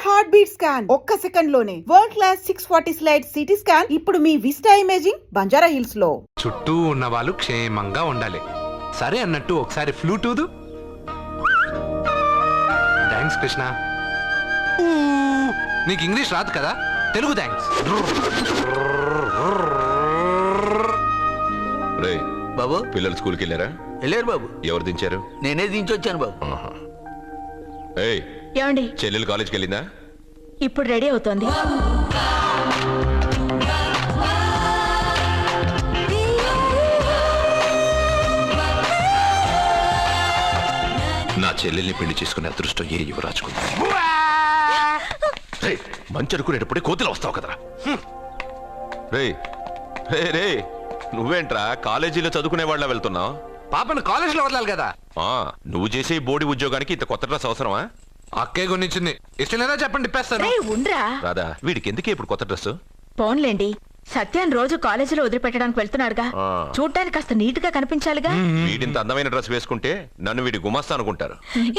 Heart beat scan ఒక్క second లోనే world class 640 slide CT scan ఇప్పుడు మీ విస్టా ఇమేజింగ్ బంజారా హిల్స్ లో. చుట్టూ ఉన్న వాళ్ళు క్షేమంగా ఉండాలి. సరే అన్నట్టు ఒకసారి ఫ్లూట్ ఊదు. థ్యాంక్స్ కృష్ణ. నీకు ఇంగ్లీష్ రాదు కదా, తెలుగు థ్యాంక్స్. రే బాబు, పిల్లలు స్కూల్కి వెళ్ళారా? వెళ్ళారు బాబు. ఎవరు దించారు? నేనే దించొచ్చాను బాబు. ఏయ్, ఏమండి, చెల్లెలు కాలేజ్కి వెళ్ళిందా? ఇప్పుడు రెడీ అవుతోంది. నా చెల్లెల్ని పెళ్లి చేసుకునే అదృష్టం ఏ యువరాజుకుంది? మంచి అనుకునేటప్పుడే కోతిలో వస్తావు కదరా. రే రే రే, నువ్వేంట్రా కాలేజీలో చదువుకునే వాళ్ళ వెళ్తున్నావు? పాపను కాలేజ్ లో వదలాలి కదా. నువ్వు చేసే బోడి ఉద్యోగానికి ఇంత కొత్త డ్రెస్ అవసరమా? అక్కే కొనిచ్చింది. ఇష్టం లేదా చెప్పండి, తిప్పేస్తాను. ఉండ్రా రాదా, వీడికి ఎందుకే ఇప్పుడు కొత్త డ్రెస్? పోన్లేండి, సత్యాన్ని రోజు కాలేజీలో వదిలిపెట్టడానికి వెళ్తున్నాడుగా, చూడ్డానికి కాస్త నీట్ గా కనిపించాలిగా. వీడింత అందమైన డ్రెస్ వేసుకుంటే నన్ను వీడి గుమస్తా అనుకుంటారు.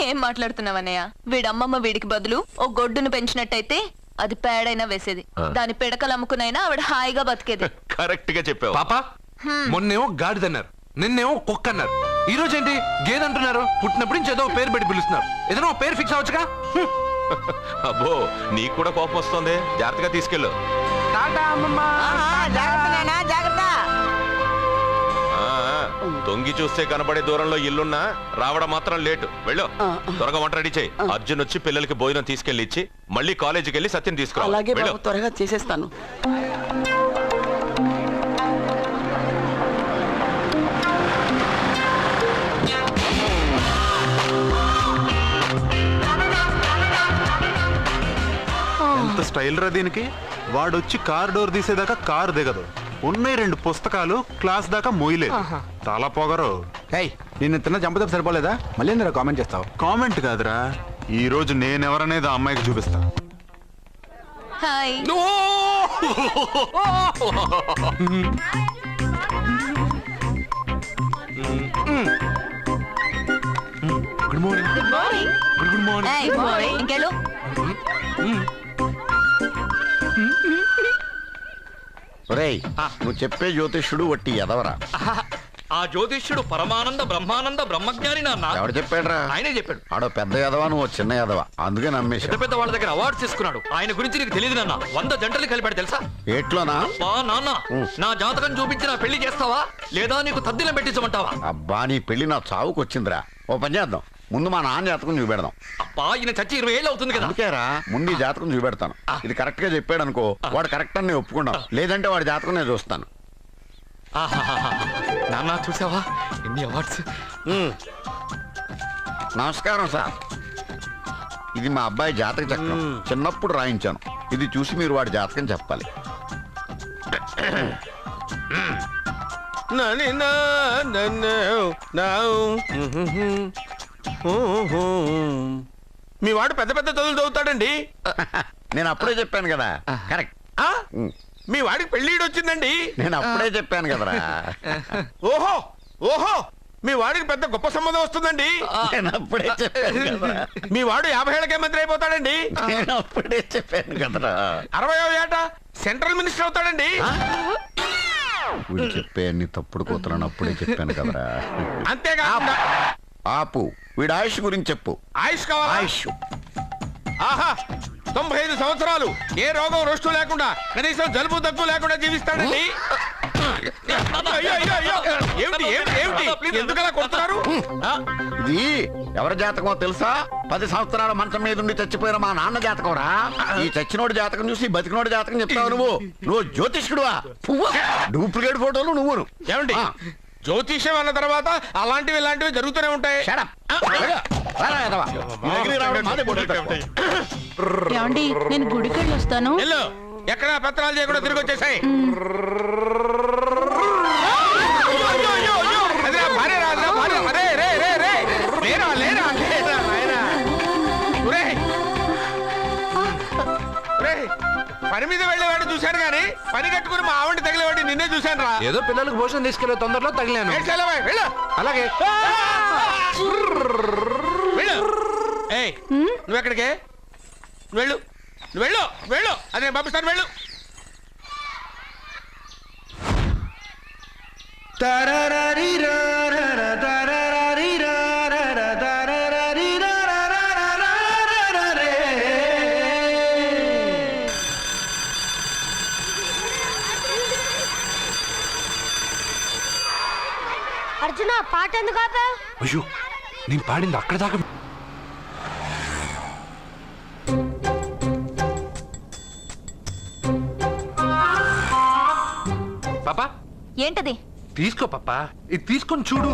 ఏం మాట్లాడుతున్నావన్నయ్య? వీడమ్మమ్మ వీడికి బదులు ఓ గొడ్డును పెంచినట్టయితే అది పేడైనా వేసేది, దాని పిడకలు అమ్ముకునైనా ఆవిడ హాయిగా బతికేది. కరెక్ట్ గా చెప్పావు. పాప, మొన్నేమో గాడిదన్నారు, నిన్నేమో కుక్క అన్నారు, ఈ రోజు ఏంటి గేదంటున్నారు? పుట్టినప్పుడు నుంచి ఏదో పేరు పెట్టి పిలుస్తున్నారు. ఏదైనా పేరు ఫిక్స్ అవ్వచ్చుగా. అబ్బో, నీకు కూడా కోపం వస్తుంది. జాగ్రత్తగా తీసుకెళ్ళు. తొంగి చూస్తే కనబడే దూరంలో ఇల్లున్నా రావడం మాత్రం లేటు. వెళ్ళు, త్వరగా వంట రెడీ చేయి. అర్జున్ వచ్చి పిల్లలకి భోజనం తీసుకెళ్లి ఇచ్చి మళ్ళీ కాలేజీకి వెళ్ళి సత్యం తీసుకురా. అలాగే బాబు, త్వరగా చేసేస్తాను. ఎంత స్టైల్ రా దీనికి. వాడొచ్చి కార్ డోర్ తీసేదాకా కారు దిగదు. ఉన్నాయి 2 పుస్తకాలు, క్లాస్ దాకా మోయలేదు. చాలా పొగరు. నిన్ను తిన్న చంపదం సరిపోలేదా? మళ్ళీ ఎందుకు కామెంట్ చేస్తావు? కామెంట్ కాదురా, ఈ రోజు నేనెవరనేది ఆ అమ్మాయికి చూపిస్తా. Hi. Good morning. Good morning. Good morning. Good morning. ఇంకెళ్ళు. ఒరేయ్, నువ్వు చెప్పే జ్యోతిష్యుడు వట్టి ఎదవరా. ఆ జ్యోతిష్యుడు పరమానంద బ్రహ్మానంద బ్రహ్మజ్ఞాని నాన్న. ఎవడు చెప్పాడురా? ఆయనే చెప్పాడు. ఆడో పెద్ద ఎదవా, నువ్వు చిన్న ఎదవా, అందుకే నమ్మేశా. పెద్ద పెద్ద వాళ్ళ దగ్గర అవార్డ్స్ తీసుకున్నాడు. ఆయన గురించి నీకు తెలియదు నాన్న. 100 జంటలు కలిపాడు తెలుసా? ఏట్లోనా? నాన్న, నా జాతకం చూపించి నా పెళ్లి చేస్తావా లేదా నీకు తద్దిలం పెట్టించమంటావా? అబ్బా, నీ పెళ్లి నా చావుకు వచ్చిందిరా. ఓ పని చేద్దాం, ముందు మా నాన్న జాతకం చూపెడదాం. అబ్బా, ఈయన చచ్చి 20 ఏళ్ళు అవుతుంది కదా. అందుకేరా ముందు ఈ జాతకం చూపెడతాను. ఇది కరెక్ట్ గా చెప్పాడు అనుకో, వాడు కరెక్ట్ అని నేను ఒప్పుకున్నాను. లేదంటే వాడి జాతకం నేను చూస్తాను. నాన్న, చూసావా ఎన్ని అవార్డ్స్? నమస్కారం సార్, ఇది మా అబ్బాయి జాతక చక్రం. చిన్నప్పుడు రాయించాను. ఇది చూసి మీరు వాడి జాతకం చెప్పాలి. మీ వాడు పెద్ద పెద్ద చదువులు చదువుతాడండి. నేను అప్పుడే చెప్పాను కదా. కరెక్ట్. మీ వాడికి పెళ్లిడు వచ్చిందండి. నేను అప్పుడే చెప్పాను కదరా. ఓహో ఓహో, మీ వాడికి పెద్ద గొప్ప సంబంధం వస్తుందండి. నేను అప్పుడే చెప్పాను కదరా. మీ వాడు 50 ఏళ్ళకే మంత్రి అయిపోతాడండి. నేను అప్పుడే చెప్పాను కదరా. 60వ ఏట సెంట్రల్ మినిస్టర్ అవుతాడండి. వీడు చెప్పే అన్ని తప్పుడు కూతురని అప్పుడే చెప్పాను కదరా. అంతేకాకుండా ఆపు, వీడి ఆయుష్ గురించి చెప్పు. ఆయుష్ కావాలా? ఆయుష్ ఆహా, 95 సంవత్సరాలు ఏ రోగం రొస్టు లేకుండా, కనీసం జలుబు దగ్గు లేకుండా జీవిస్తాడండి. అయ్యో, అయ్యో, అయ్యో. ఏమిటి ఏమిటి ఏమిటి, ఎందుకలా కొడుతున్నారు? ఇది ఎవరి జాతకమో తెలుసా? 10 సంవత్సరాల మంచం మీద ఉండి చచ్చిపోయిన మా నాన్న జాతకం రా. ఈ చచ్చినోడి జాతకం చూసి బతికినోడి జాతకం చెప్తావు నువ్వు జ్యోతిష్కుడువా? డూప్లికేట్ ఫోటోలు నువ్వు. ఏమండి, జ్యోతిష్యం అన్న తర్వాత అలాంటివి ఇలాంటివి జరుగుతూనే ఉంటాయి. ఏమండి, నేను గుడికి వెళ్ళి వస్తాను. ఎక్కడ పత్రాలు చేయకుండా తిరిగి వచ్చేసాయి. పని మీద వెళ్ళేవాడిని చూశాను కానీ పని కట్టుకుని మా ఆవిడ తగిలేవాడి నిన్నే చూశాను రా. ఏదో పిల్లలకు భోజనం తీసుకెళ్లే తొందరలో తగిలాను. అలాగే నువ్వెక్కడికే వెళ్ళు. నువ్వు వెళ్ళు వెళ్ళు అదే పంపిస్తాను వెళ్ళు. అర్జున పాట ఎందుకు ఆపావు? అయ్యో నేను పాడింది అక్కడ దాకా. పాపా ఏంటది? తీసుకో పాపా, ఇది తీసుకొని చూడు.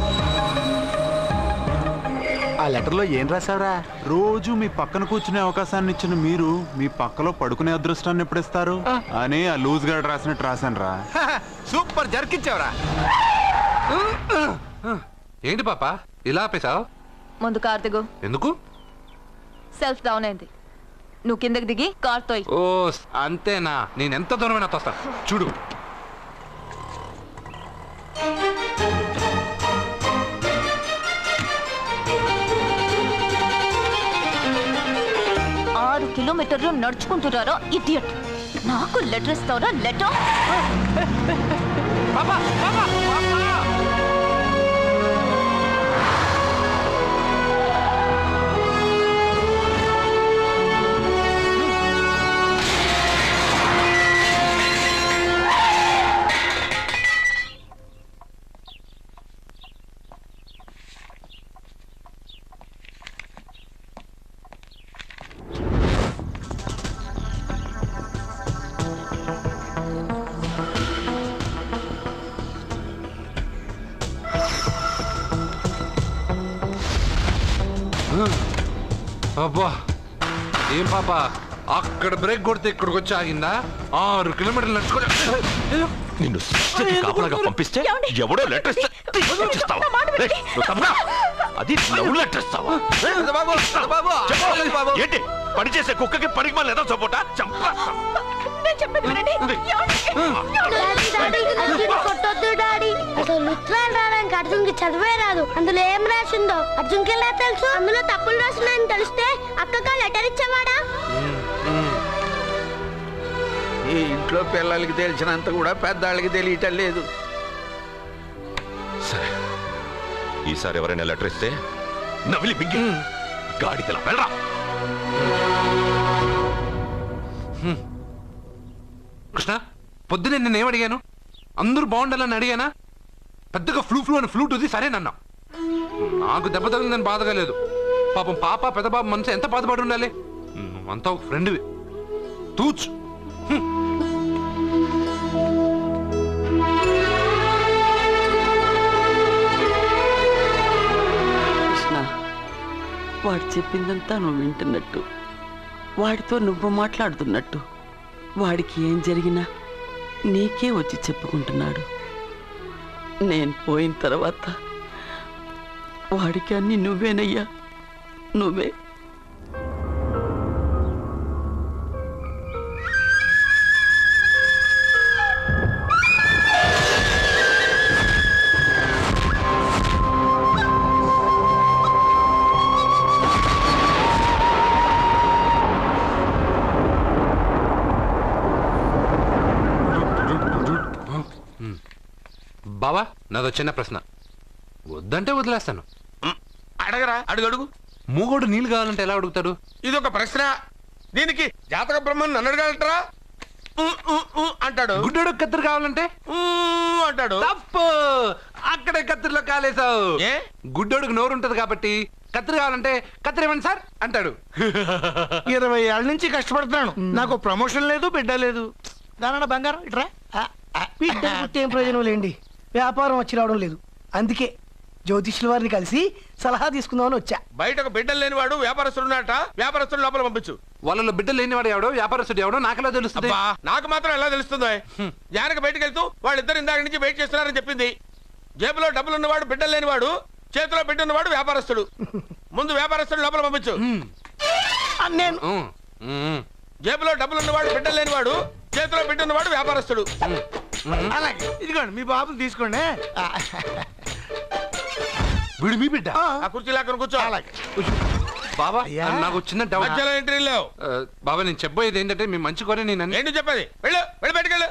ఆ లెటర్లో ఏం రాసావురా? రోజు మీ పక్కన కూర్చునే అవకాశాన్ని ఇచ్చిన మీరు మీ పక్కలో పడుకునే అదృష్టాన్ని ఎప్పుడు ఇస్తారు అని ఆ లూజ్ గార్డ్ రాసినట్టు రాశాను రా. సూపర్ జరికించావురా. ఏంటి పాపా ఇలా ఆపేశావు? ముందు కార్ దిగు. ఎందుకు? సెల్ఫ్ డౌన్ అయింది. నువ్వు కిందకి దిగి కార్ తోయ్. ఓ అంతేనా? నేను ఎంత దూరమైనా తోస్తాను చూడు. కిలోమీటర్లు నడుచుకుంటున్నారో ఇడియట్. నాకు లెటర్ ఇస్తావరా? లెటర్ పాపా పాపా పాపా అబ్బా ఏం పాపా అక్కడ బ్రేక్ కొడితే ఇక్కడికి వచ్చి ఆగిందా? 6 కిలోమీటర్లు నడుచుకొని నిన్ను శిక్షకి కాపలాగా పంపిస్తే ఎవడో లెటర్ ఇస్తే తీసుకొచ్చిస్తావా? రేయ్, నువ్వు తప్పరా? అది లవ్ లెటర్ ఇస్తావా? చెప్పు. ఏంటి పనిచేసే కుక్కకి పనికి మళ్ళీ ఏదో సపోటా చంపేస్తాం. కొట్టొద్దు డాడీ. అసలు ఉత్తరాలు రావడానికి అర్జున్కి చదివే రాదు. అందులో ఏం రాసిందో అర్జున్కి ఎలా తెలుసు? అందులో తప్పులు రాసినాయని తెలిస్తే అక్కగా లెటర్ ఇచ్చేవాడా? ఈ ఇంట్లో పిల్లలకి తెలిసినంత కూడా పెద్దాళ్ళకి తెలియటం లేదు. సరే ఈసారి ఎవరైనా లెటర్ ఇస్తే నవిలి మింగి గాడిదలా వెళ్ళరా. కృష్ణ పొద్దునే నేనేం అడిగాను? అందరూ బాగుండాలని అడిగానా? పెద్దగా ఫ్లూ అని ఫ్లూట్ ఉంది సరేనన్నా. నాకు దెబ్బ తగిలిందని బాధగా లేదు. పాపం పాప పెద్ద బాబు మనసు ఎంత బాధపడి ఉండాలి. అంతా ఒక ఫ్రెండ్వి తూచు. కృష్ణ వాడు చెప్పిందంతా నువ్వు వింటున్నట్టు, వాడితో నువ్వు మాట్లాడుతున్నట్టు, వాడికి ఏం జరిగినా నీకే వచ్చి చెప్పుకుంటున్నాడు. నేను పోయిన తర్వాత వాడికి అన్ని నువ్వేనయ్యా, నువ్వే. బావా నాదో చిన్న ప్రశ్న. వద్దంటే వదిలేస్తాను. అడగరా, అడుగు అడుగు. మూగోడు నీళ్ళు కావాలంటే ఎలా అడుగుతాడు? ఇదొక ప్రశ్న. దీనికి జాతక బ్రహ్మను నన్ను అడగలటరా? అంటాడు. గుడ్డోడు కత్తిరి కావాలంటే అంటాడు. తప్పు. అక్కడే కత్తిరిలో కాలేసావు. ఏ? గుడ్డోడుకు నోరు ఉంటది కాబట్టి కత్తిరి కావాలంటే కత్తిరి ఇవ్వండి సార్ అంటాడు. 20 ఏళ్ళ నుంచి కష్టపడుతున్నాను. నాకు ప్రమోషన్ లేదు, బిడ్డ లేదు. దానన్న బంగారం ఇట్రా. బిడ్డ పుట్టి ఏం ప్రయోజనం లేండి, వ్యాపారం వచ్చి రావడం లేదు. అందుకే జ్యోతిష్యుల వారిని కలిసి సలహా తీసుకుందామని వచ్చా. బయటకు బిడ్డలు లేనివాడు వ్యాపారస్తుడు ఉన్నట. వ్యాపారస్తుడు లోపల పంపించు. వాళ్ళలో బిడ్డలు లేనివాడు ఎవడో వ్యాపారస్తుడు ఎవడో నాకెలా తెలుస్తుంది? నాకు మాత్రం ఎలా తెలుస్తుందో? జానకి బయటకు వెళ్తూ వాళ్ళిద్దరు ఇందాక నుంచి వెయిట్ చేస్తున్నారని చెప్పింది. జేబులో డబ్బులు ఉన్నవాడు బిడ్డలు లేనివాడు, చేతిలో బిడ్డ ఉన్నవాడు వ్యాపారస్తుడు. ముందు వ్యాపారస్తుడు లోపల పంపించు. నేను జేబులో డబ్బులు ఉన్నవాడు బిడ్డలు లేనివాడు, చేతిలో బిడ్డ ఉన్నవాడు వ్యాపారస్తుడు. అలాగే ఇదిగోండి మీ బాబుని తీసుకోండి. వీడు మీ బిడ్డ? ఆ కుర్చీ లాక్కను కూర్చో. అలాగే బాబా నాకు చిన్న డౌట్. మధ్యలో ఎంట్రీ లేవు. బాబా నేను చెప్పబోయేది ఏంటంటే మీ మంచి కోరే నేను ఏంటి చెప్పేది? వెళ్ళు వెళ్ళి బయటకెళ్ళు.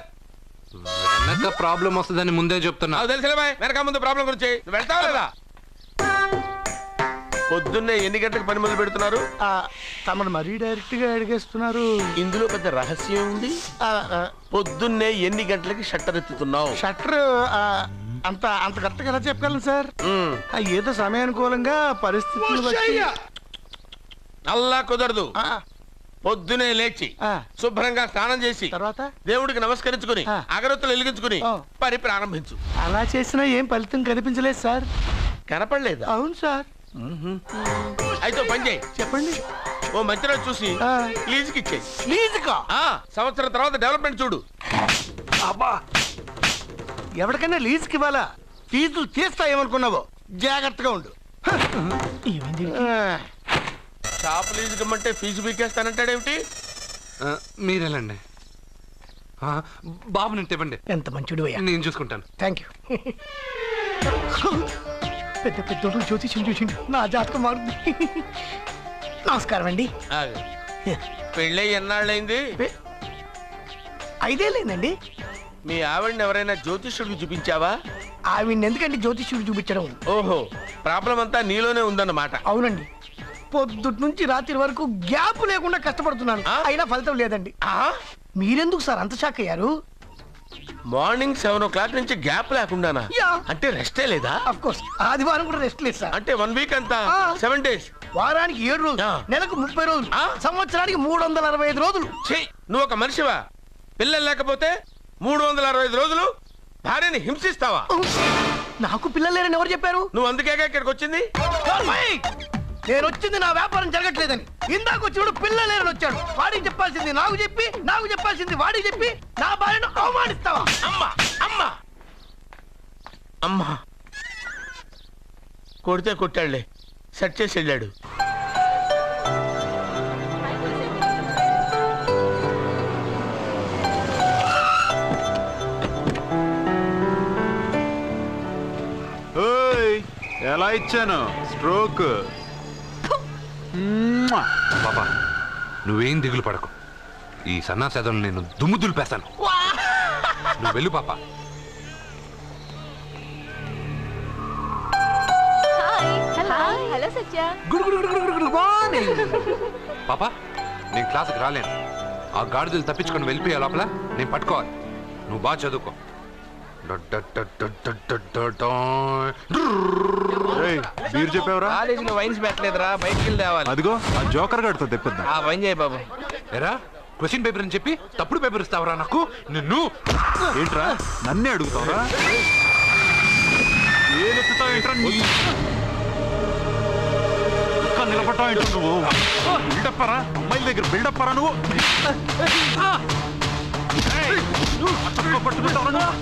వెనక ప్రాబ్లం వస్తుందని ముందే చెప్తున్నా. నాకు తెలుసులే బాయ్, వెనక ముందు ప్రాబ్లం గురించి. నువ్వు వెళ్తావా లేదా? పొద్దున్నే ఎన్ని గంటలకు పని మొదలు పెడుతున్నారు? తమను మరీ డైరెక్ట్ గా అడిగేస్తున్నారు. ఇందులో పెద్ద రహస్యం ఉంది. పొద్దున్నే ఎన్ని గంటలకి షట్టర్ ఎత్తుతున్నావు? షట్టర్ అంత అంత కరెక్ట్గా ఎలా చెప్పగలను సార్? ఏదో సమయానుకూలంగా పరిస్థితులు బట్టి. అల్లా కుదరదు. పొద్దునే లేచి శుభ్రంగా స్నానం చేసి తర్వాత దేవుడికి నమస్కరించుకుని అగరొత్తులు వెలిగించుకుని పని ప్రారంభించు. అలా చేసినా ఏం ఫలితం కనిపించలేదు సార్. కనపడలేదు? అవును సార్. అయితే పని చేయి. చెప్పండి. ఓ మంచి రోజు చూసి లీజుకి ఇచ్చేయి. లీజుకా? సంవత్సరం తర్వాత డెవలప్మెంట్ చూడు. అబ్బా, ఎవరికైనా లీజుకి ఇవ్వాలా? ఫీజులు తీస్తాయేమనుకున్నావో, జాగ్రత్తగా ఉండు. షాప్ లీజుకి ఇమ్మంటే ఫీజు పీకేస్తానంటాడేమిటి? మీరేలండి బాబు, నేను ఇవ్వండి. ఎంత మంచిడు, నేను చూసుకుంటాను. Thank you. పెద్ద పెద్దోడు జ్యోతిష్యం చూసిండు, నా జాతకం మారుంది. నమస్కారం అండి. పెళ్ళై ఎన్నాళ్ళైంది? 5 ఏళ్ళైందండి. మీ ఆవిడని ఎవరైనా జ్యోతిష్యుడికి చూపించావా? ఆవిడ ఎందుకండి జ్యోతిష్యుడు చూపించడం? ఓహో, ప్రాబ్లం అంతా నీలోనే ఉందన్నమాట. అవునండి, పొద్దుటి నుంచి రాత్రి వరకు గ్యాప్ లేకుండా కష్టపడుతున్నాను, అయినా ఫలితం లేదండి. మీరెందుకు సార్ అంత షాక్ అయ్యారు? మార్నింగ్ 7 o'clock నుంచి గ్యాప్ లేకుండానా? అంటే రెస్టే లేదా? ఆఫ్ కోర్స్, ఆదివారం కూడా రెస్ట్ లేదు సార్. అంటే 1 week అంతా 7 days. వారానికి 7 రోజులు, నెలకు 30 రోజులు, సంవత్సరానికి 365 రోజులు. నువ్వు ఒక మనిషివా? పిల్లలు లేకపోతే 365 రోజులు భార్యని హింసిస్తావా? నాకు పిల్లలు లేరని ఎవరు చెప్పారు? నువ్వు అందుకే ఇక్కడికి వచ్చింది. నేను వచ్చింది నా వ్యాపారం జరగట్లేదని. ఇందాక వచ్చినప్పుడు పిల్లలు లేరని వచ్చాడు. వాడికి చెప్పాల్సింది నాకు చెప్పి, నాకు చెప్పాల్సింది వాడికి చెప్పి నా భార్యను అవమానిస్తావా? అమ్మా అమ్మా అమ్మా, కొడితే కొట్టాడులే, సెట్ చేసి వెళ్ళాడు. ఎలా ఇచ్చాను స్ట్రోక్? బాబా నువ్వేం దిగులు పడకు, ఈ సన్నాసేదలు నేను దుమ్ము దులిపేస్తాను. నువ్వు వెళ్ళు పాప. హలో సత్య. పాప నేను క్లాసుకి రాలేను. ఆ గాడిదలు తప్పించుకొని వెళ్ళిపోయా లోపల నేను పట్టుకోవాలి. నువ్వు బాగా చదువుకో. మీరు చెప్పేవరా? కాలేజీలో వైన్స్ పెట్టలేదురా, బయటికి వెళ్ళి తేవాలి. అదిగో ఆ జోకర్ గారితో తెప్పిద్దాం. ఆ వైన్ చేయి బాబు. ఎరా క్వశ్చన్ పేపర్ అని చెప్పి తప్పుడు పేపర్ ఇస్తావరా నాకు? నిన్ను ఏంట్రా నన్నే అడుగుతావరా? ఏలెత్తుతావు ఏంట్రా? నిలబడ్డావు ఏంట్రా నువ్వు? బిల్డప్పరా, అమ్మాయిల దగ్గర బిల్డప్పరా నువ్వు? పట్టుకుంటావరా నువ్వు?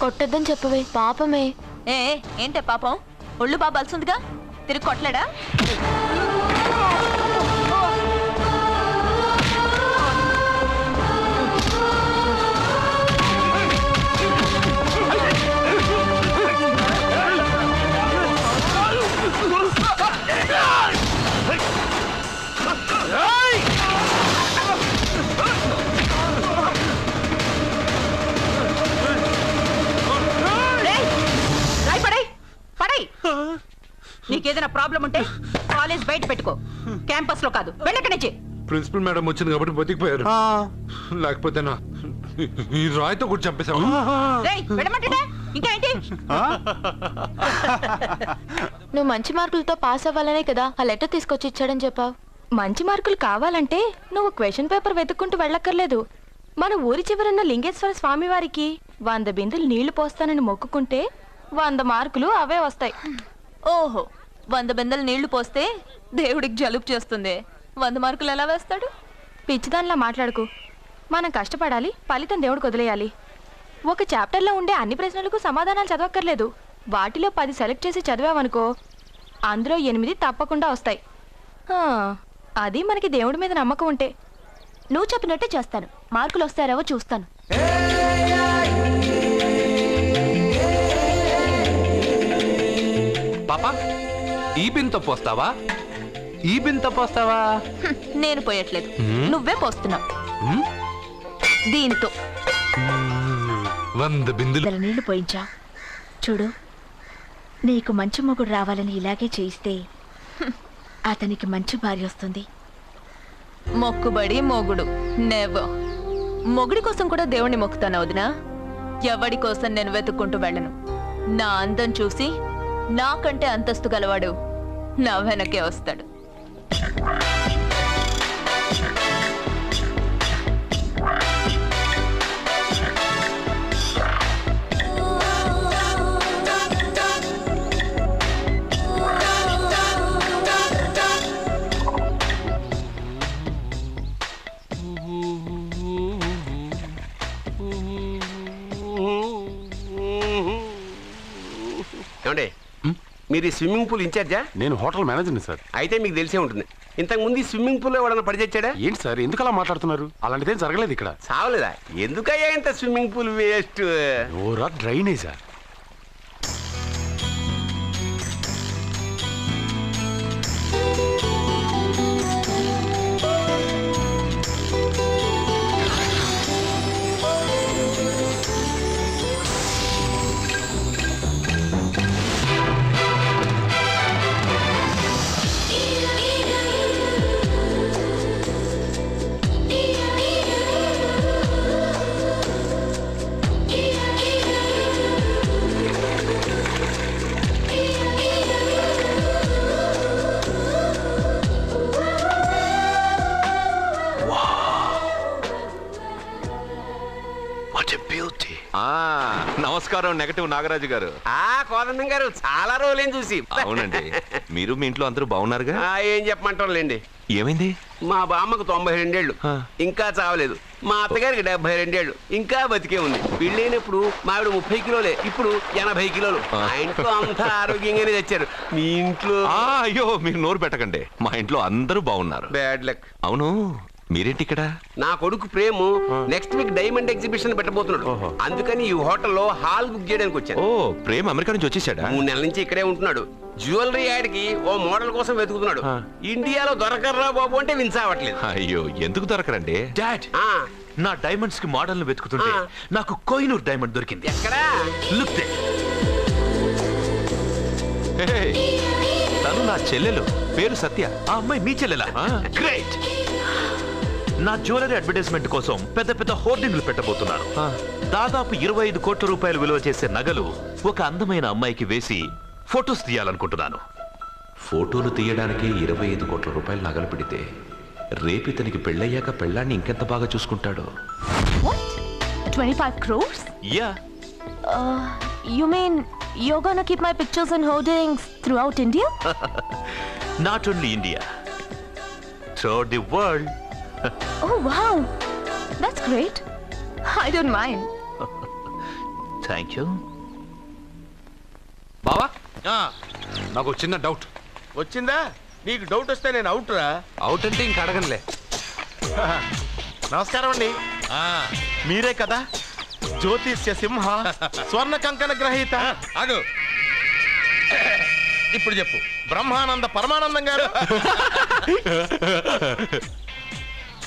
కొట్టద్దని చెప్పవే, పాపమే. ఏంటే పాపం? ఒళ్ళు బాగా బలుసుందిగా, తిరిగి కొట్టలేడా? నీకేదైనా ప్రాబ్లం ఉంటే కాలేజ్ బయట పెట్టుకో, క్యాంపస్ లో కాదు. వెళ్ళక్కడి నుంచి. ప్రిన్సిపల్ మేడం వచ్చింది కాబట్టి బతికిపోయారు, లేకపోతే ఈ రాయితో కూడా చంపేశావు. ఇంకా ఏంటి? నువ్వు మంచి మార్కులతో పాస్ అవ్వాలనే కదా ఆ లెటర్ తీసుకొచ్చి ఇచ్చాడని చెప్పావు. మంచి మార్కులు కావాలంటే నువ్వు క్వశ్చన్ పేపర్ వెతుక్కుంటూ వెళ్ళక్కర్లేదు. మన ఊరి చివరన్న లింగేశ్వర స్వామి వారికి 100 బిందెలు నీళ్లు పోస్తానని మొక్కుకుంటే 100 మార్కులు అవే వస్తాయి. ఓహో, 100 బిందెలు నీళ్లు పోస్తే దేవుడికి జలుబు చేస్తుంది, 100 మార్కులు ఎలా వేస్తాడు? పిచ్చిదానిలా మాట్లాడుకు. మనం కష్టపడాలి, ఫలితం దేవుడికి వదిలేయాలి. ఒక చాప్టర్లో ఉండే అన్ని ప్రశ్నలకు సమాధానాలు చదవక్కర్లేదు. వాటిలో 10 సెలెక్ట్ చేసి చదివావనుకో, అందులో 8 తప్పకుండా వస్తాయి. అది మనకి దేవుడి మీద నమ్మకం ఉంటే. నువ్వు చెప్పినట్టే చేస్తాను. మార్కులు వస్తారేవో చూస్తాను. పాపా ఈ బింతో పోస్తావా? ఈ బింతో పోస్తావా? నేను పోయట్లేదు, నువ్వే పోస్తున్నావు. దీనితో 100 బిందులు నీళ్లు పోయించా. చూడు, నీకు మంచి మొగుడు రావాలని ఇలాగే చేయిస్తే అతనికి మంచి భార్య వస్తుంది. మొక్కుబడి మొగుడు నెవర్. మొగుడి కోసం కూడా దేవుణ్ణి మొక్కుతాను వదినా. ఎవడి కోసం నేను వెతుక్కుంటూ వెళ్ళను. నా అందం చూసి నాకంటే అంతస్తు గలవాడు నా వెనకే వస్తాడు. ఏమండి, మీరు ఈ స్విమ్మింగ్ పూల్ ఇన్ఛార్జా? నేను హోటల్ మేనేజర్ని సార్. అయితే మీకు తెలిసే ఉంటుంది. ఇంతకు ముందు ఈ స్విమ్మింగ్ పూల్ ఎవడన్నా పడి తెచ్చాడా? ఏంటి సార్ ఎందుకు అలా మాట్లాడుతున్నారు? అలాంటిదేం జరగలేదు ఇక్కడ. సావలేదా? ఎందుకయ్యా ఇంత స్విమ్మింగ్ పూల్ వేస్ట్? ఓరా డ్రైనేజా? నమస్కారం నెగటివ్ నాగరాజు గారు. కోదండం గారు, చాలా రోజులేం చూసి. అవునండి, మీరు మీ ఇంట్లో అందరూ బాగున్నారుగా? ఏం చెప్పమంటారులేండి. ఏమైంది? మా బామ్మకు 92 ఏళ్ళు, ఇంకా చావలేదు. మా అత్తగారికి 72 ఏళ్ళు, ఇంకా బతికే ఉంది. పెళ్ళైనప్పుడు మావిడ 30 కిలోలే, ఇప్పుడు 80 కిలోలు. మా ఇంట్లో అంతా ఆరోగ్యంగానే తెచ్చారు. మీ ఇంట్లో? అయ్యో, మీరు నోరు పెట్టకండి. మా ఇంట్లో అందరూ బాగున్నారు. Bad luck. అవును, మీరేంటి ఇక్కడ? నా కొడుకు ప్రేము నెక్స్ట్ వీక్ డైమండ్ ఎగ్జిబిషన్ పెట్టబోతున్నాడు. అందుకని ఈ హోటల్లో హాల్ బుక్ చేయడానికి వచ్చాను. ఓ, ప్రేమ్ అమెరికా నుంచి వచ్చేసాడా? 3 నెలల నుంచి ఇక్కడే ఉంటున్నాడు. జ్యువెలరీ యాడ్కి ఓ మోడల్ కోసం వెతుకుతున్నాడు. ఇండియాలో దొరకర్రా బాబు అంటే విన్సావట్లేదు. అయ్యో, ఎందుకు దొరకరండి? డాడ్, నా డైమండ్స్ కి మోడల్ ను వెతుకుతుంటే నాకు కోహినూర్ డైమండ్ దొరికింది. ఎక్కడా? Look they. తను నా చెల్లెలు, పేరు సత్య. ఆ అమ్మాయి మీ చెల్లెలా? గ్రేట్. నా జ్యువెలరీ అడ్వర్టైజ్మెంట్ కోసం పెద్ద పెద్ద హోర్డింగ్లు పెట్టబోతున్నాను. దాదాపు 25 కోట్ల రూపాయలు విలువ చేసే నగలు ఒక అందమైన అమ్మాయికి వేసి ఫొటోస్ తీయాలనుకుంటున్నాను. ఫోటోలు తీయడానికి 25 కోట్ల రూపాయలు నగలు పెడితే రేపు ఇతనికి పెళ్ళయ్యాక పెళ్ళాన్ని ఇంకెంత బాగా చూసుకుంటాడు. 25 crores? Yeah. You mean you're gonna keep my pictures and hoardings throughout India? Not only India, throughout the world. Oh wow, that's great. I don't mind. Thank you. బావా, నాకు చిన్న డౌట్ వచ్చిందా? నీకు డౌట్ వస్తే నేను అవుట్ రా. Out అంటే ఇంక అడగనులే. నమస్కారం అండి. మీరే కదా జ్యోతిష్య సింహ స్వర్ణ కంకణ గ్రహీత? ఆగు, ఇప్పుడు చెప్పు. బ్రహ్మానంద పరమానందం గారు.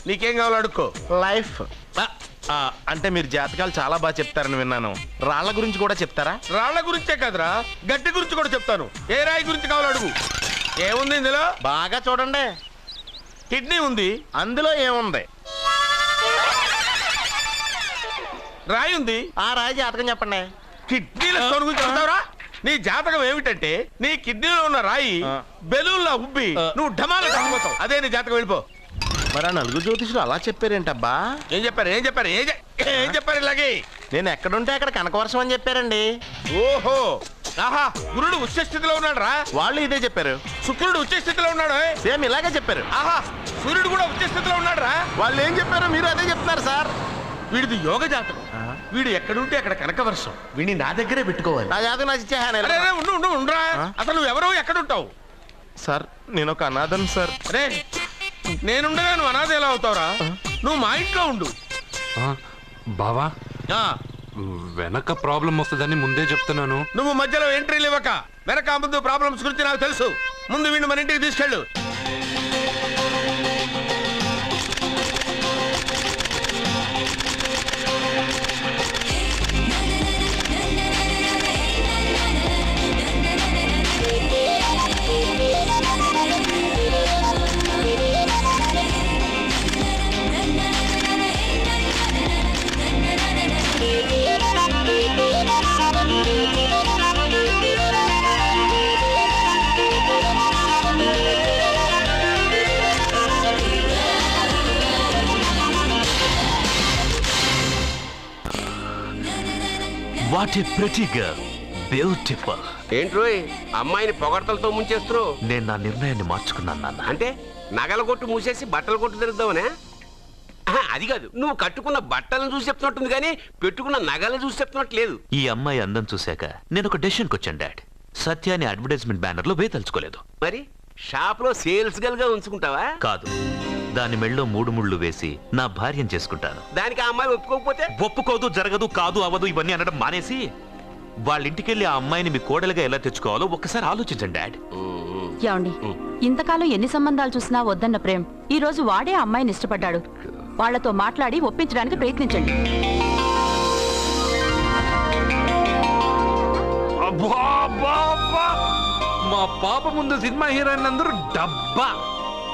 నీకేం కావాలో అడుక్కో. లైఫ్ అంటే మీరు జాతకాలు చాలా బాగా చెప్తారని విన్నాను. రాళ్ల గురించి కూడా చెప్తారా? రాళ్ల గురించే కాదురా, గట్టి గురించి కూడా చెప్తాను. ఏ రాయి గురించి కావాలో అడుగు. ఏముంది ఇందులో? బాగా చూడండి. కిడ్నీ ఉంది. అందులో ఏముంది? రాయి ఉంది. ఆ రాయి జాతకం చెప్పండి. కిడ్నీల స్టోన్ గురించి చెప్తావురా? నీ జాతకం ఏమిటంటే నీ కిడ్నీలో ఉన్న రాయి బెలూన్లా ఉబ్బి నువ్వు ఢమాల చచ్చిపోతావు. అదే నీ జాతకం. వెళ్ళిపో. మరి ఆ నలుగురు జ్యోతిషులు అలా చెప్పారేంటబ్బా? ఏం చెప్పారు? ఏం చెప్పారు? ఏం చెప్పారు? ఇలాగే నేను ఎక్కడుంటే అక్కడ కనకవర్షం అని చెప్పారండి. ఓహో, ఆహా, గురుడు ఉచ్చ స్థితిలో ఉన్నాడు రా. వాళ్ళు ఇదే చెప్పారు. శుక్రుడు ఉచ్చ స్థితిలో ఉన్నాడు. సేమ్ ఇలాగే చెప్పారు. ఆహా, సూర్యుడు కూడా ఉచ్చ స్థితిలో ఉన్నాడు రా. వాళ్ళు ఏం చెప్పారో మీరు అదే చెప్తున్నారు సార్. వీడిది యోగ జాతకం. వీడు ఎక్కడుంటే అక్కడ కనకవర్షం. వీడిని నా దగ్గరే పెట్టుకోవాలి. నా జాతకం నాకు ఇచ్చేహాను. ఉండరా. అసలు నువ్వెవరో ఎక్కడుంటావు? సార్, నేను ఒక అనాథం సార్. అరే, నేనుండగా నువ్వు అనాథ ఎలా అవుతావురా? నువ్వు మా ఇంట్లో ఉండు. బావా వెనక ప్రాబ్లం వస్తుందని ముందే చెప్తున్నాను. నువ్వు మధ్యలో ఎంట్రీలు ఇవ్వక, వెనక ముందు ప్రాబ్లమ్స్ గురించి నాకు తెలుసు. ముందు వీడిని మన ఇంటికి తీసుకెళ్ళు. What a pretty girl, beautiful. ఏంట్రోయ్ అమ్మాయిని పొగడ్తలతో ముంచేస్తున్నావు? నేను నా నిర్ణయాన్ని మార్చుకున్నాను నాన్న. అంటే నగల కొట్టు మూసేసి బట్టల కొట్టు తిరుగుదామనే? అది కాదు, నువ్వు కట్టుకున్న బట్టలను చూసి చెప్తున్నట్టుంది కానీ పెట్టుకున్న నగలను చూసి చెప్తున్నట్టు లేదు. ఈ అమ్మాయి అందం చూశాక నేను ఒక డెసిషన్కి వచ్చాను డాడ్. సత్యాన్ని అడ్వర్టైజ్మెంట్ బ్యానర్ లో వేతలుచుకోలేదు. మరి షాప్ లో సేల్స్ గర్ల్ గా ఉంచుకుంటావా? కాదు, దాని మెళ్ళో 3 ముళ్ళు వేసి నా భార్యను చేసుకుంటాను. దానికి ఆ అమ్మాయి ఒప్పుకోకపోతే? ఒప్పుకోదు, జరగదు, కాదు, అవదు ఇవన్నీ అనడం మానేసి వాళ్ళ ఇంటికెళ్ళి ఆ అమ్మాయిని మీ కోడలుగా ఎలా తెచ్చుకోవాలో ఒక్కసారి ఆలోచించండి డాడ్. ఏమండి, ఇంతకాలం ఎన్ని సంబంధాలు చూసినా వద్దన్న ప్రేమ్ ఈ రోజు వాడే ఆ అమ్మాయిని ఇష్టపడ్డాడు. వాళ్లతో మాట్లాడి ఒప్పించడానికి ప్రయత్నించండి. మా పాప ముందు సినిమా హీరోయిన్ అందరూ డబ్బా.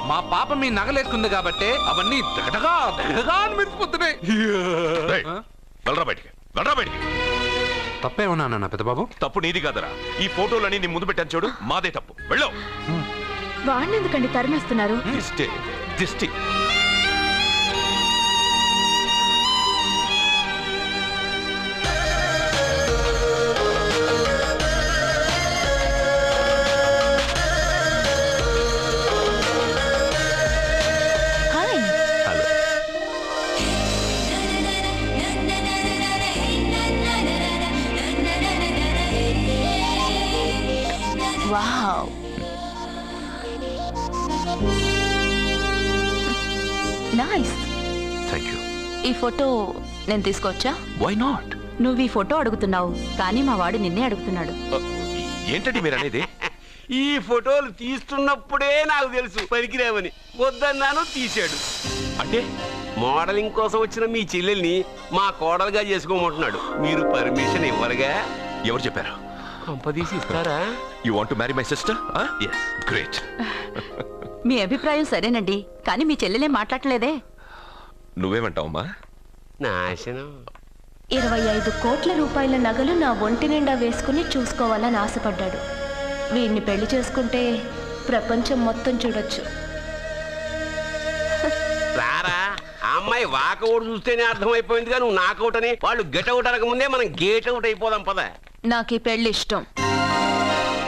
మా పాప మీ నగలేసుకుంది కాబట్టి అవన్నీ దడగా దడగా అని మెరిసిపోతున్నాయి. తప్పేమన్నా నాన్న పెద్దబాబు? తప్పు నీది కాదరా. ఈ ఫోటోలన్నీ నీ ముందు పెట్టాను చూడు, మాదే తప్పు. వెళ్ళు. వాడిని ఎందుకండి తరిమేస్తున్నారు? దిష్టి. Wow, nice. Thank you. ఈ ఫోటో నేను తీసుకోవచ్చా? Why not? నువ్వు ఈ ఫోటో అడుగుతున్నావు కానీ మా వాడు నిన్నే అడుగుతున్నాడు. ఏంటండి మీరు అనేది? ఈ ఫోటోలు తీస్తున్నప్పుడే నాకు తెలుసు పనికిరావని. వద్దన్నాను, తీశాడు. అంటే మోడలింగ్ కోసం వచ్చిన మీ చెల్లెల్ని మా కోడలుగా చేసుకోమంటున్నాడు. మీరు పర్మిషన్ ఇవ్వరుగా? ఎవరు చెప్పారు? కంపదీసి ఇస్తారా? You want to marry my sister? yes, great. మీ అభిప్రాయం సరేనండి, కానీ మీ చెల్లెలే మాట్లాడలేదే. నువ్వేమంటావమ్మా? నాశనం. 25 కోట్ల రూపాయల నగలు నా ఒంటి నిండా వేసుకుని చూసుకోవాలని ఆశపడ్డాడు. వీడిని పెళ్లి చేసుకుంటే ప్రపంచం మొత్తం చూడొచ్చు. రారా, ఆ అమ్మాయి వాకౌట్ చూస్తేనే అర్థమైపోయిందిగా నువ్వు నాకౌట్ అని. వాళ్ళు గెట్అవుట్ అనక ముందే మనం గేట్ అవుట్ అయిపోదాం పద. నాకు ఈ పెళ్లి ఇష్టం.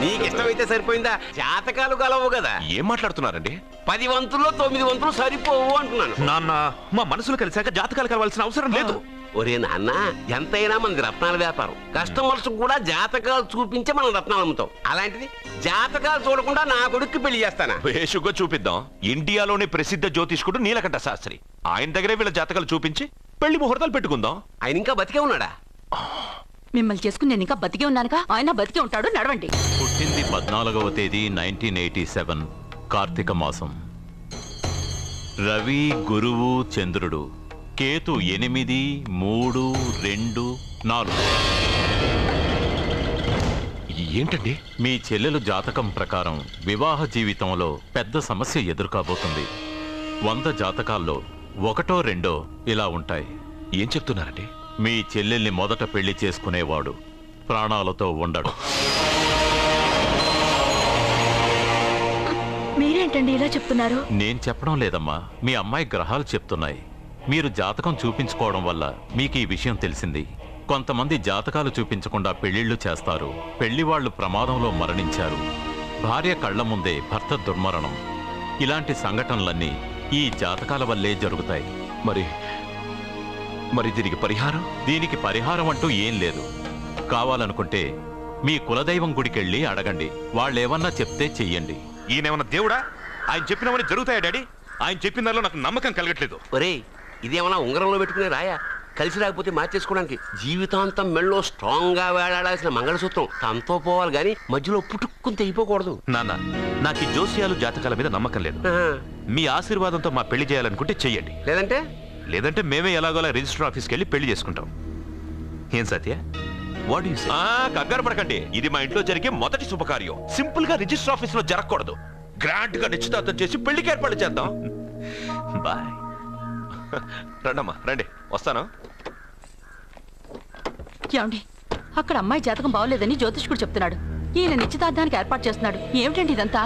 నీకు ఇష్టమైతే సరిపోయిందా? జాతకాలు గలవు కదా. ఏం మాట్లాడుతున్నారండి? 10 వంతుల్లో 9 వంతులు సరిపోవు అంటున్నాను. నాన్న, మా మనసులు కలిసాక జాతకాలు కలవాల్సిన అవసరం లేదు. ఒరే నాన్న, ఎంతైనా మనది రత్నాల వ్యాపారం. కస్టమర్స్ కూడా జాతకాలు చూపించి మనం రత్నాలు అమ్ముతాం. అలాంటిది జాతకాలు చూడకుండా నా కొడుక్కి పెళ్లి చేస్తానా? వేషుగా చూపిద్దాం. ఇండియాలోని ప్రసిద్ధ జ్యోతిష్కుడు నీలకంఠ శాస్త్రి, ఆయన దగ్గరే వీళ్ళ జాతకాలు చూపించి పెళ్లి ముహూర్తాలు పెట్టుకుందాం. ఆయన ఇంకా బతికే ఉన్నాడా? మిమ్మల్ని చేసుకుని నేను ఇంకా బతికే ఉన్నానుగా. ఆయన బతికే ఉంటాడు. నడవండి. పుట్టింది 14వ తేదీ 1987 కార్తీక మాసం. రవి, గురువు, చంద్రుడు. కేతు 8, 3, 2, 4. ఏంటండి? మీ చెల్లెలు జాతకం ప్రకారం వివాహ జీవితంలో పెద్ద సమస్య ఎదుర్కోబోతుంది. 100 జాతకాల్లో 1, 2 ఇలా ఉంటాయి. ఏం చెప్తున్నారండి? మీ చెల్లెల్ని మొదట పెళ్లి చేసుకునేవాడు ప్రాణాలతో ఉండడు. మీరేంటండి ఇలా చెప్తున్నారు? నేను చెప్పడం లేదమ్మా, మీ అమ్మాయి గ్రహాలు చెప్తున్నాయి. మీరు జాతకం చూపించుకోవడం వల్ల మీకు ఈ విషయం తెలిసింది. కొంతమంది జాతకాలు చూపించకుండా పెళ్లిళ్లు చేస్తారు. పెళ్లి వాళ్ళు ప్రమాదంలో మరణించారు. భార్య కళ్ల ముందే భర్త దుర్మరణం. ఇలాంటి సంఘటనలన్నీ ఈ జాతకాల వల్లే జరుగుతాయి. మరి దీనికి పరిహారం? దీనికి పరిహారం అంటూ ఏం లేదు. కావాలనుకుంటే మీ కులదైవం గుడికెళ్ళి అడగండి. వాళ్ళేమన్నా చెప్తే చెయ్యండి. ఈయనేమన్నా దేవుడా? ఆయన చెప్పినవన్నీ జరుగుతాయా డాడీ? ఆయన చెప్పిన దానిలో నాకు నమ్మకం కలగట్లేదు. ఒరే, ఇదేమన్నా ఉంగరంలో పెట్టుకునే రాయా? కలిసి రాకపోతే మార్చేసుకోవడానికి జీవితాంతం మెళ్ళో స్ట్రాంగ్ గా వేలాడాల్సిన మంగళసూత్రం తనతో పోవాలి గాని మధ్యలో పుట్టుక్కుని తెగిపోకూడదు. నాన్న, నాకు ఈ జోస్యాలు జాతకాల మీద నమ్మకం లేదు. మీ ఆశీర్వాదంతో మా పెళ్లి చేయాలనుకుంటే చెయ్యండి, లేదంటే మేమే ఎలాగోలా రిజిస్టర్ ఆఫీస్కి వెళ్ళి పెళ్లి చేసుకుంటాం. ఏం సత్య? What you say? కంగారు పడకండి, ఇది మా ఇంట్లో జరిగే మొదటి శుభకార్యం. సింపుల్ గా రిజిస్టర్ ఆఫీస్ లో జరగకూడదు, గ్రాండ్ గా నిశ్చితార్థం చేసి పెళ్లికి ఏర్పాటు చేద్దాం. బాయ్. రండమ్మా, రండి, వస్తాను. ఏమండి, అక్కడ అమ్మాయి జాతకం బాగోలేదని జ్యోతిష్కుడు చెప్తున్నాడు. ఈయన నిశ్చితార్థానికి ఏర్పాటు చేస్తున్నాడు. ఏమిటండి ఇదంతా?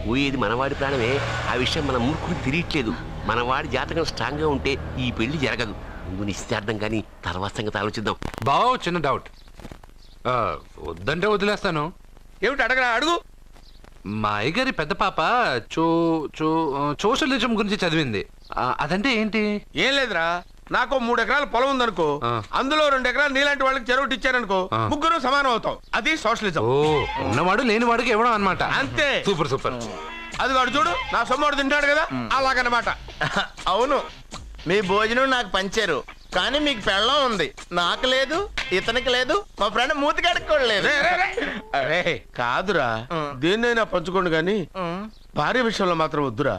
పోయేది మనవాడి ప్రాణమే. ఆ విషయం మన మూర్ఖుడు తెలియట్లేదు. మనవాడి జాతకం స్ట్రాంగ్ గా ఉంటే ఈ పెళ్లి జరగదు. ముందు నిశ్చితార్థం కానీ తర్వాత సంగతి ఆలోచిద్దాం. బావ, చిన్న డౌట్. వద్దంటే వదిలేస్తాను. ఏమిటి అడగరా? అడుగు. మా అయ్యగారి పెద్ద పాప సోషలిజం గురించి చదివింది. అదంటే ఏంటి? ఏం లేదురా, నాకు 3 ఎకరాల పొలం ఉందనుకో, అందులో 2 ఎకరాలు నీలాంటి వాళ్ళకి చెరువు ఇచ్చారనుకో, ముగ్గురు సమానం అవుతాం. అది సోషలిజం. ఉన్నవాడు లేని వాడికి ఇవ్వడం అన్నమాట. అంతే. Super super. అది వాడు చూడు, నా సొమ్మడు తింటాడు కదా, అలాగనమాట. అవును, మీ భోజనం నాకు పంచారు, కానీ మీకు పెళ్ళం ఉంది, నాకు లేదు, ఇతనికి లేదు, మా ఫ్రెండ్ మూతి కడుక్కోలేదు. కాదురా, దేన్నైనా పంచుకోండి గాని భార్య విషయంలో మాత్రం వద్దురా.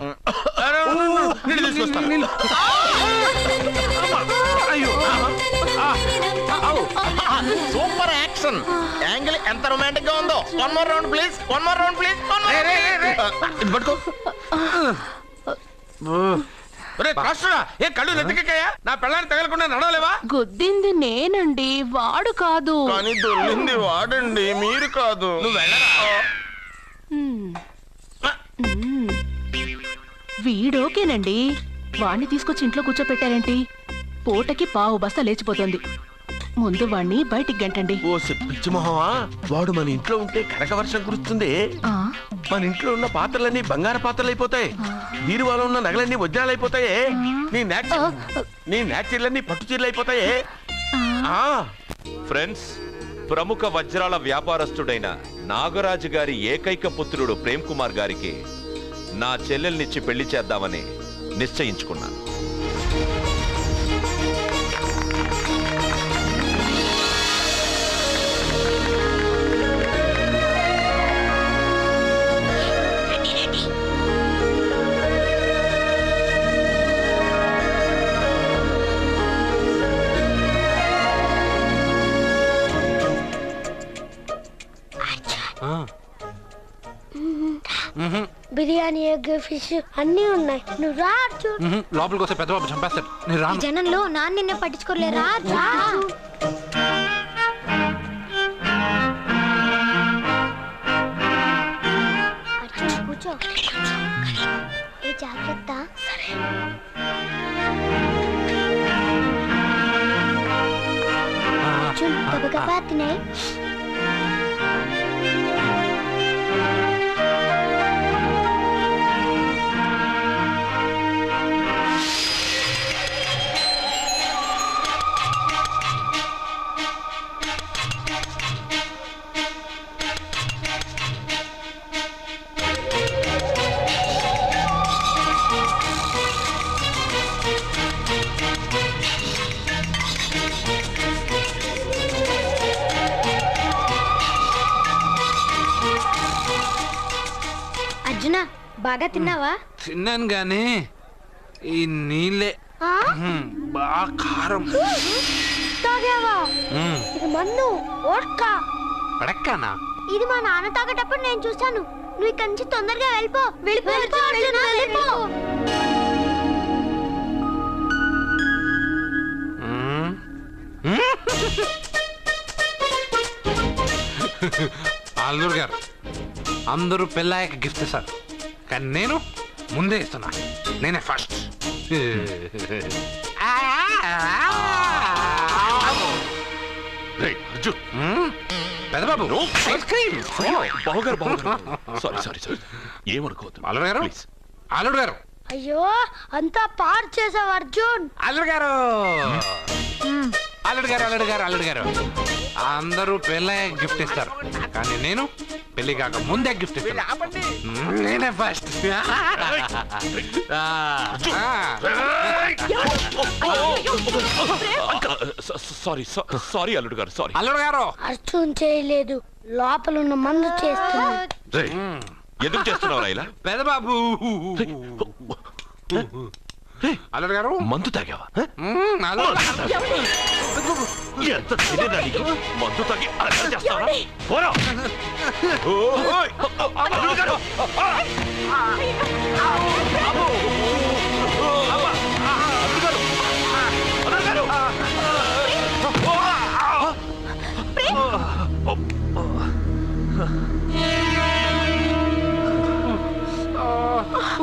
సూపర్ యాక్షన్ యాంగిల్ ఎంత రొమాంటిక్ గా ఉందో. 1 more round please, 1 more round please. ఇది పట్టుకో. ఏ కళ్ళు నెత్తికెక్కాయా? నా పెళ్ళాన్ని తగలకుండా నడవలేవా? గుద్దింది నేనండి, వాడు కాదు. కానీ దొల్లింది వాడండి, మీరు కాదు. నువ్వు వెళ్ళరా? వీడోకేనండి. వాణ్ణి తీసుకొచ్చి ఇంట్లో కూర్చోపెట్టారేంటి? పూటకి పావు బస్తా లేచిపోతుంది. ముందు వాణ్ణి బయటికి గంటండి. ఓ పిచ్చి మొహమా, వాడు మన ఇంట్లో ఉంటే కనక వర్షం కురుస్తుంది. మన ఇంట్లో ఉన్న పాత్రలన్నీ బంగారు పాత్రలు అయిపోతాయి, బీరువాలో ఉన్న నగలన్నీ వజ్రాలు అయిపోతాయి, నీ నాచీర్లన్నీ పట్టు చీరలు అయిపోతాయి. ఫ్రెండ్స్, ప్రముఖ వజ్రాల వ్యాపారస్తుడైన నాగరాజు గారి ఏకైక పుత్రుడు ప్రేమ్ కుమార్ గారికి నా చెల్లెల్నిచ్చి పెళ్లి చేద్దామని నిశ్చయించుకున్నాను. బిర్యానీ, ఎగ్, ఫిష్ అన్నీ ఉన్నాయి. నువ్వు రా. లోపలికి వస్తే పెద్ద బాబు చంపేస్తాడు. నేను రాను. జనంలో నాన్న నిన్నే పట్టించుకోలే. రా. కూర్చో. ఏ జాగ్రత్త. అర్జున్, గబగబా తినే. బాగా తిన్నావా? తిన్నాను గానీ ఈ నీళ్ళే బాగా కారం. తాగావా? ఇది మన్ను ఓడ్కా. పడక్కానా? ఇది మా నాన్న తాగేటప్పుడు నేను చూశాను. నువ్వు ఇక్కడి నుంచి తొందరగా వెళ్ళిపో. వెళ్ళిపో. అల్లుడు గారు, అందరూ పెళ్ళాయక గిఫ్ట్ ఇస్తారు, కానీ నేను ముందే ఇస్తున్నా. నేనే ఫస్ట్. పెద్దబాబు, ఏమనుకోవద్దు. అల్లుడు గారు, అయ్యో అంతా పాడు చేసావు అర్జున్. అల్లుడు గారు, అల్లుడు గారు, అందరూ పెళ్ళాయక గిఫ్ట్ ఇస్తారు, కానీ నేను పెళ్లి కాక ముందే గిఫ్ట్ ఇస్తాను. నేనే ఫస్ట్. సారీ అల్లుడు గారు, సారీ. అల్లుడు గారు అర్థం చేయలేదు, లోపల ఉన్న మందు చేస్తున్నాడు. ఎందుకు చేస్తున్నావు ఇలా? పెదబాబు. అల్లుడు గారు మందు తాగావా? ఎంత తెలియదా నీకు? మందు తాగి అలా చేస్తావా? పోరా. అల్లుడు గారు.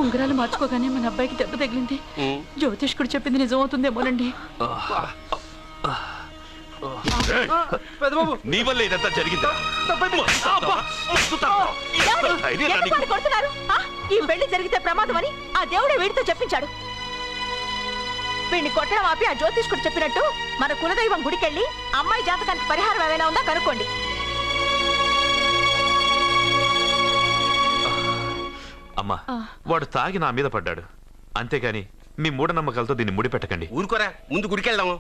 ఉంగరాలు మార్చుకోగానే మన అబ్బాయికి దెబ్బ తగిలింది. జ్యోతిష్కుడు చెప్పింది నిజం అవుతుందేమోనండి. నీ వల్ల ఇదంతా జరిగింది. ఈ పెళ్లి జరిగితే ప్రమాదం అని ఆ దేవుడే వీడితో చెప్పించాడు. వీడిని కొట్టడం ఆపి ఆ జ్యోతిష్కుడు చెప్పినట్టు మన కులదైవం గుడికెళ్ళి అమ్మాయి జాతకానికి పరిహారం ఏమైనా ఉందా కనుక్కోండి. అమ్మా, వాడు తాగి నా మీద పడ్డాడు, అంతేగాని మీ మూఢనమ్మకాలతో దీన్ని ముడిపెట్టకండి. ఊరుకోరా, ముందు గుడికెళ్దాము.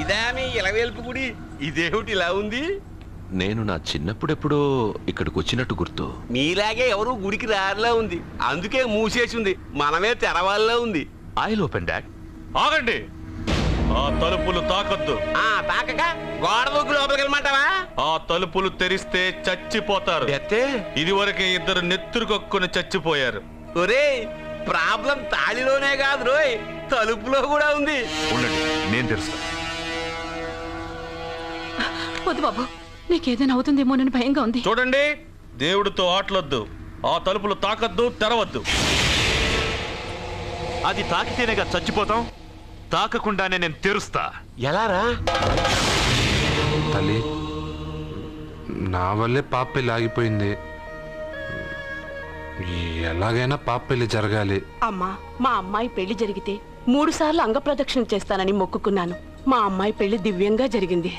ఇదా మీ ఇలవేల్పు గుడి? ఇదేమిటి ఇలా ఉంది? నేను నా చిన్నప్పుడెప్పుడో ఇక్కడికి వచ్చినట్టు గుర్తు. మీలాగే ఎవరు గుడికి రారులా ఉంది, అందుకే మూసేసి ఉంది. మనమే తెరవాళ్ళలో ఉంది. I'll open dad. ఆగండి, ఆ తలుపులు తాకద్దు. తాకక గోడ దూకి లోపలికి వెళ్ళమంటావా? ఆ తలుపులు తెరిస్తే చచ్చిపోతారు. ఇది వరకే ఇద్దరు నెత్తురు కొక్కుని చచ్చిపోయారు. ఒరే, ప్రాబ్లం తాళిలోనే కాదు రోయ్, తలుపులో కూడా ఉంది. ఉండండి, నేను తెరుస్తా. వద్దు బాబు, నీకేదైనా అవుతుందేమోనని భయంగా ఉంది. చూడండి, దేవుడితో ఆటలొద్దు. ఆ తలుపులు తాకద్దు, తెరవద్దు. అది తాకితేనేగా చచ్చిపోతాం, తాకకుండానే నేను తెరుస్తా. ఎలారా? తల్లి, నా వల్లే పాప పెళ్లి ఆగిపోయింది. ఎలాగైనా పాప పెళ్లి జరగాలి. అమ్మా, మా అమ్మాయి పెళ్లి జరిగితే 3 సార్లు అంగప్రదక్షిణ చేస్తానని మొక్కుకున్నాను. మా అమ్మాయి పెళ్లి దివ్యంగా జరిగింది.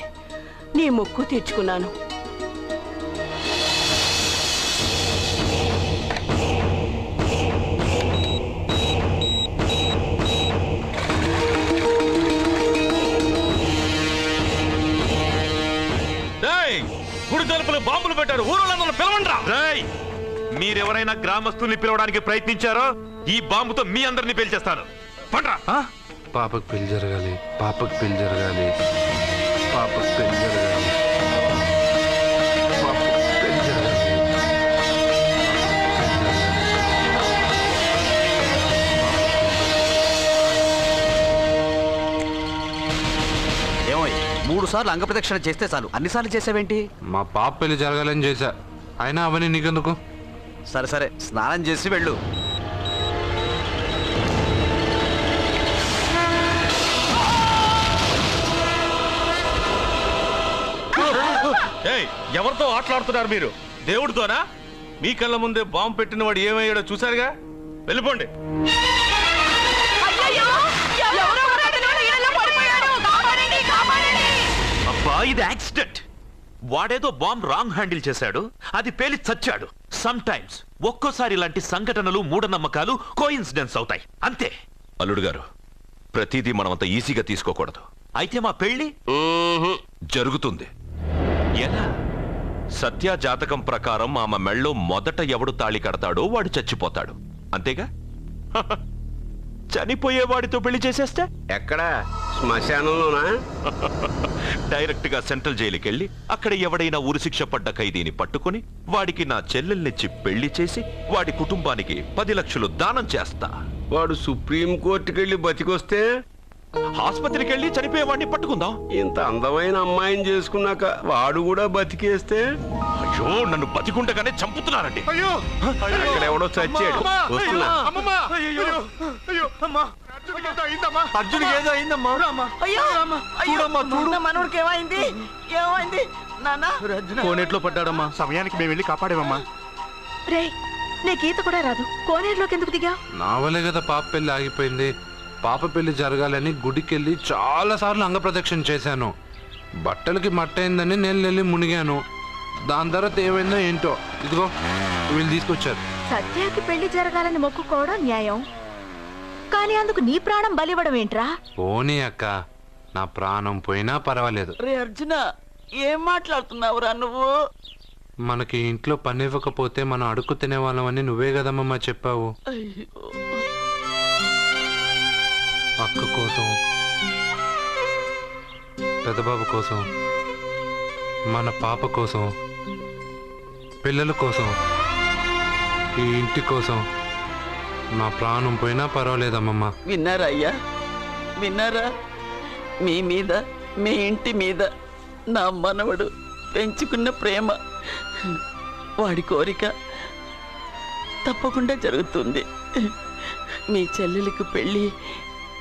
నీ మొక్కు తీర్చుకున్నాను. గుడి తలుపులు బాంబులు పెట్టారు, ఊరోళ్ళందరూ పిలవండ్రా. మీరెవరైనా గ్రామస్తుల్ని పిలవడానికి ప్రయత్నించారో ఈ బాంబుతో మీ అందరినీ పేల్చేస్తాను. పండ్రా. పాపకు పెళ్లి జరగాలి, పాపకు పెళ్లి జరగాలి, పాపకు పెళ్లి జరగాలి, పాపకు పెళ్లి జరగాలి. ఏమో 3 సార్లు అంగప్రదక్షిణ చేస్తే చాలు, అన్నిసార్లు చేసావేంటి? మా పాప పెళ్లి జరగాలని చేశా, అయినా అవన్నీ నీకెందుకు? సరే సరే, స్నానం చేసి వెళ్ళు. ఎవరితో ఆటలాడుతున్నారు మీరు? దేవుడితోనా? మీ కళ్ళ ముందే బాంబు పెట్టిన వాడు ఏమయ్యాడో చూసారుగా. వెళ్ళిపోండి. అబ్బా, ఇది యాక్సిడెంట్. వాడేదో బాంబ్ రాంగ్ హ్యాండిల్ చేశాడు, అది పేలి చచ్చాడు. సమ్ టైమ్స్ ఒక్కోసారి ఇలాంటి సంఘటనలు మూఢనమ్మకాలు కోఇన్సిడెన్స్ అవుతాయి, అంతే. అల్లుడు గారు, ప్రతిదీ మనమంత ఈజీగా తీసుకోకూడదు. అయితే మా పెళ్లి జరుగుతుంది. ఎలా? సత్య జాతకం ప్రకారం ఆమె మెళ్ళో మొదట ఎవడు తాళి కడతాడో వాడు చచ్చిపోతాడు, అంతేగా? చనిపోయేవాడితో పెళ్లి చేసేస్తే ఎక్కడా? శ్మశానంలోనా? డైరెక్ట్ గా సెంట్రల్ జైలుకి వెళ్ళి అక్కడ ఎవడైనా ఉరిశిక్ష పడ్డ ఖైదీని పట్టుకుని వాడికి నా చెల్లెల్నిచ్చి పెళ్లి చేసి వాడి కుటుంబానికి 10 లక్షలు దానం చేస్తా. వాడు సుప్రీం కోర్టుకి వెళ్ళి బతికొస్తే ఆసుపత్రికి వెళ్ళి చనిపోయేవాడిని పట్టుకుందాం. ఇంత అందమైన అమ్మాయిని చేసుకున్నాక వాడు కూడా బతికేస్తే అయ్యో నన్ను బతికుండగానే చంపుతున్నారండి. అయ్యో ఇక్కడ ఎవడో చచ్చాడు. వస్తున్నా. అర్జున్ ఏదో అయిందమ్మా. మనోడికి ఏమైంది? ఏమైంది నాన్న? కోనేట్లో పడ్డాడమ్మా. సమయానికి మేము వెళ్ళి కాపాడేమమ్మా. రే నీకు ఈత కూడా రాదు, కోనేరులోకి ఎందుకు దిగా? నా వల్లే కదా పాప పెళ్లి ఆగిపోయింది. పాప పెళ్లి జరగాలని గుడికెళ్ళి చాలా సార్లు అంగప్రదక్షిణ చేశాను. బట్టలకి మట్టయిందని నేను వెళ్ళి మునిగాను. దాని తర్వాత ఏమైందో ఏంటో ఇదిగో వీళ్ళు తీసుకొచ్చారు. సత్యాకి పెళ్లి జరగాలని మొక్కుకోవడం న్యాయం, కానీ అందుకు నీ ప్రాణం బలివ్వడం ఏంట్రా? పోనీ అక్క, నా ప్రాణం పోయినా పర్వాలేదు. రే అర్జున, ఏం మాట్లాడుతున్నావురా నువ్వు? మనకి ఇంట్లో పని ఇవ్వకపోతే మనం అడుక్కు తినేవాళ్ళమని నువ్వే కదమ్మా చెప్పావు. అక్క కోసం, పెద్దబాబు కోసం, మన పాప కోసం, పిల్లల కోసం, ఈ ఇంటి కోసం నా ప్రాణం పోయినా పర్వాలేదమ్మమ్మా. విన్నారా అయ్యా, విన్నారా? మీ మీద, మీ ఇంటి మీద నా మనవడు పెంచుకున్న ప్రేమ, వాడి కోరిక తప్పకుండా జరుగుతుంది. మీ చెల్లెలకు పెళ్ళి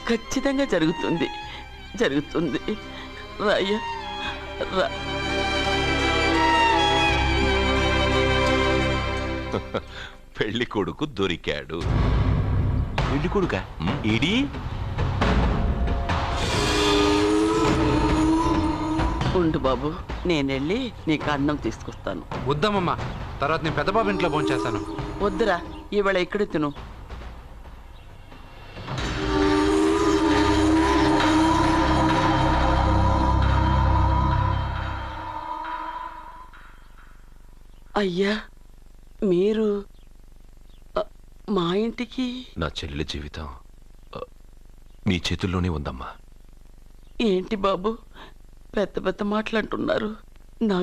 ఖచ్చితంగా జరుగుతుంది, జరుగుతుంది. రాయ్యా రా. పెళ్లి కొడుకు దొరికాడు. పెళ్లి కొడుక ఇడి ఉండు బాబు, నేనెళ్ళి నీకు అన్నం తీసుకొస్తాను. వద్దమ్మమ్మా, తర్వాత నేను పెద్దబాబు ఇంట్లో భోంచేస్తాను. వద్దురా, ఇవాళ ఇక్కడ తిను. అయ్యా మీరు మా ఇంటికి? నా చెల్లెలి జీవితం మీ చేతుల్లోనే ఉందమ్మా. ఏంటి బాబు పెద్ద పెద్ద మాటలంటున్నారు? నా